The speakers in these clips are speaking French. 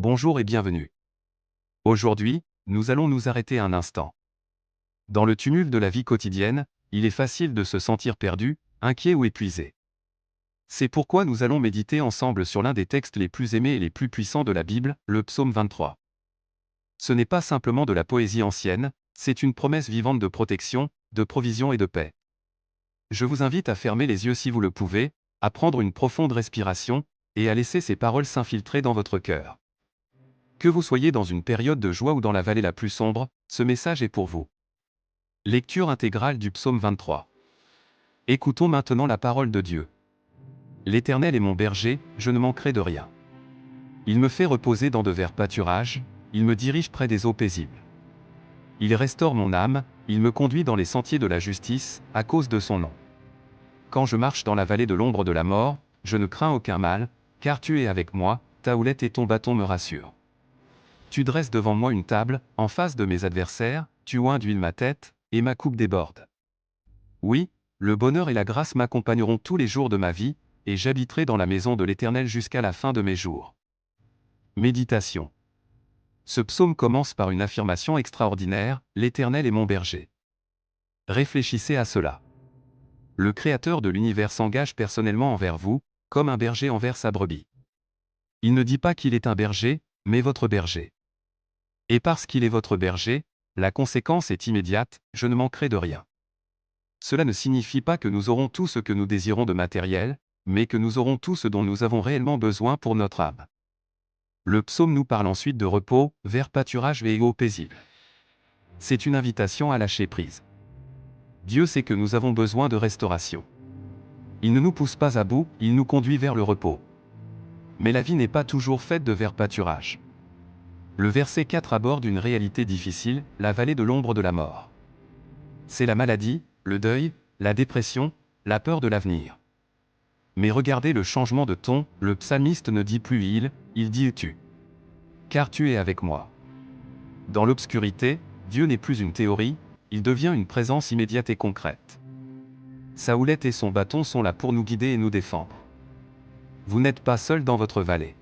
Bonjour et bienvenue. Aujourd'hui, nous allons nous arrêter un instant. Dans le tumulte de la vie quotidienne, il est facile de se sentir perdu, inquiet ou épuisé. C'est pourquoi nous allons méditer ensemble sur l'un des textes les plus aimés et les plus puissants de la Bible, le psaume 23. Ce n'est pas simplement de la poésie ancienne, c'est une promesse vivante de protection, de provision et de paix. Je vous invite à fermer les yeux si vous le pouvez, à prendre une profonde respiration, et à laisser ces paroles s'infiltrer dans votre cœur. Que vous soyez dans une période de joie ou dans la vallée la plus sombre, ce message est pour vous. Lecture intégrale du psaume 23. Écoutons maintenant la parole de Dieu. L'Éternel est mon berger, je ne manquerai de rien. Il me fait reposer dans de verts pâturages, il me dirige près des eaux paisibles. Il restaure mon âme, il me conduit dans les sentiers de la justice, à cause de son nom. Quand je marche dans la vallée de l'ombre de la mort, je ne crains aucun mal, car tu es avec moi, ta houlette et ton bâton me rassurent. Tu dresses devant moi une table, en face de mes adversaires, tu oins d'huile ma tête, et ma coupe déborde. Oui, le bonheur et la grâce m'accompagneront tous les jours de ma vie, et j'habiterai dans la maison de l'Éternel jusqu'à la fin de mes jours. Méditation. Ce psaume commence par une affirmation extraordinaire, l'Éternel est mon berger. Réfléchissez à cela. Le Créateur de l'univers s'engage personnellement envers vous, comme un berger envers sa brebis. Il ne dit pas qu'il est un berger, mais votre berger. Et parce qu'il est votre berger, la conséquence est immédiate, je ne manquerai de rien. Cela ne signifie pas que nous aurons tout ce que nous désirons de matériel, mais que nous aurons tout ce dont nous avons réellement besoin pour notre âme. Le psaume nous parle ensuite de repos, verts pâturages et eaux paisibles. C'est une invitation à lâcher prise. Dieu sait que nous avons besoin de restauration. Il ne nous pousse pas à bout, il nous conduit vers le repos. Mais la vie n'est pas toujours faite de verts pâturages. Le verset 4 aborde une réalité difficile, la vallée de l'ombre de la mort. C'est la maladie, le deuil, la dépression, la peur de l'avenir. Mais regardez le changement de ton, le psalmiste ne dit plus il dit tu. Car tu es avec moi. Dans l'obscurité, Dieu n'est plus une théorie, il devient une présence immédiate et concrète. Sa houlette et son bâton sont là pour nous guider et nous défendre. Vous n'êtes pas seul dans votre vallée.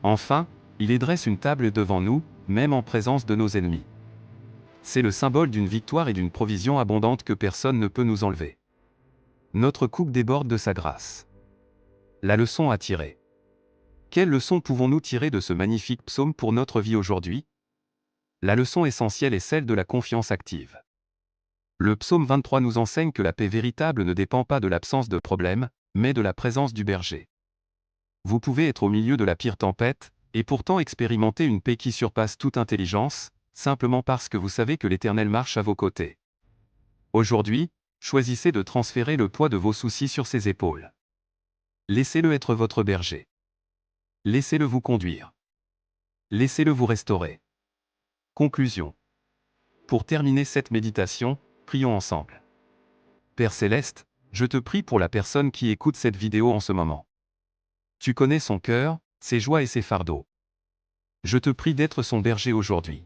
Enfin, il dresse une table devant nous, même en présence de nos ennemis. C'est le symbole d'une victoire et d'une provision abondante que personne ne peut nous enlever. Notre coupe déborde de sa grâce. La leçon à tirer. Quelle leçon pouvons-nous tirer de ce magnifique psaume pour notre vie aujourd'hui? La leçon essentielle est celle de la confiance active. Le psaume 23 nous enseigne que la paix véritable ne dépend pas de l'absence de problèmes, mais de la présence du berger. Vous pouvez être au milieu de la pire tempête, et pourtant expérimenter une paix qui surpasse toute intelligence, simplement parce que vous savez que l'Éternel marche à vos côtés. Aujourd'hui, choisissez de transférer le poids de vos soucis sur ses épaules. Laissez-le être votre berger. Laissez-le vous conduire. Laissez-le vous restaurer. Conclusion. Pour terminer cette méditation, prions ensemble. Père Céleste, je te prie pour la personne qui écoute cette vidéo en ce moment. Tu connais son cœur, ses joies et ses fardeaux. Je te prie d'être son berger aujourd'hui.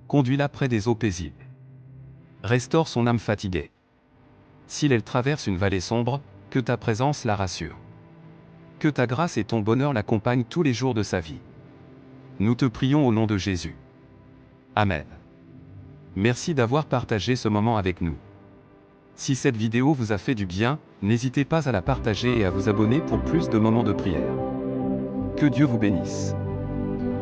Conduis-la près des eaux paisibles. Restaure son âme fatiguée. Si elle traverse une vallée sombre, que ta présence la rassure. Que ta grâce et ton bonheur l'accompagnent tous les jours de sa vie. Nous te prions au nom de Jésus. Amen. Merci d'avoir partagé ce moment avec nous. Si cette vidéo vous a fait du bien, n'hésitez pas à la partager et à vous abonner pour plus de moments de prière. Que Dieu vous bénisse.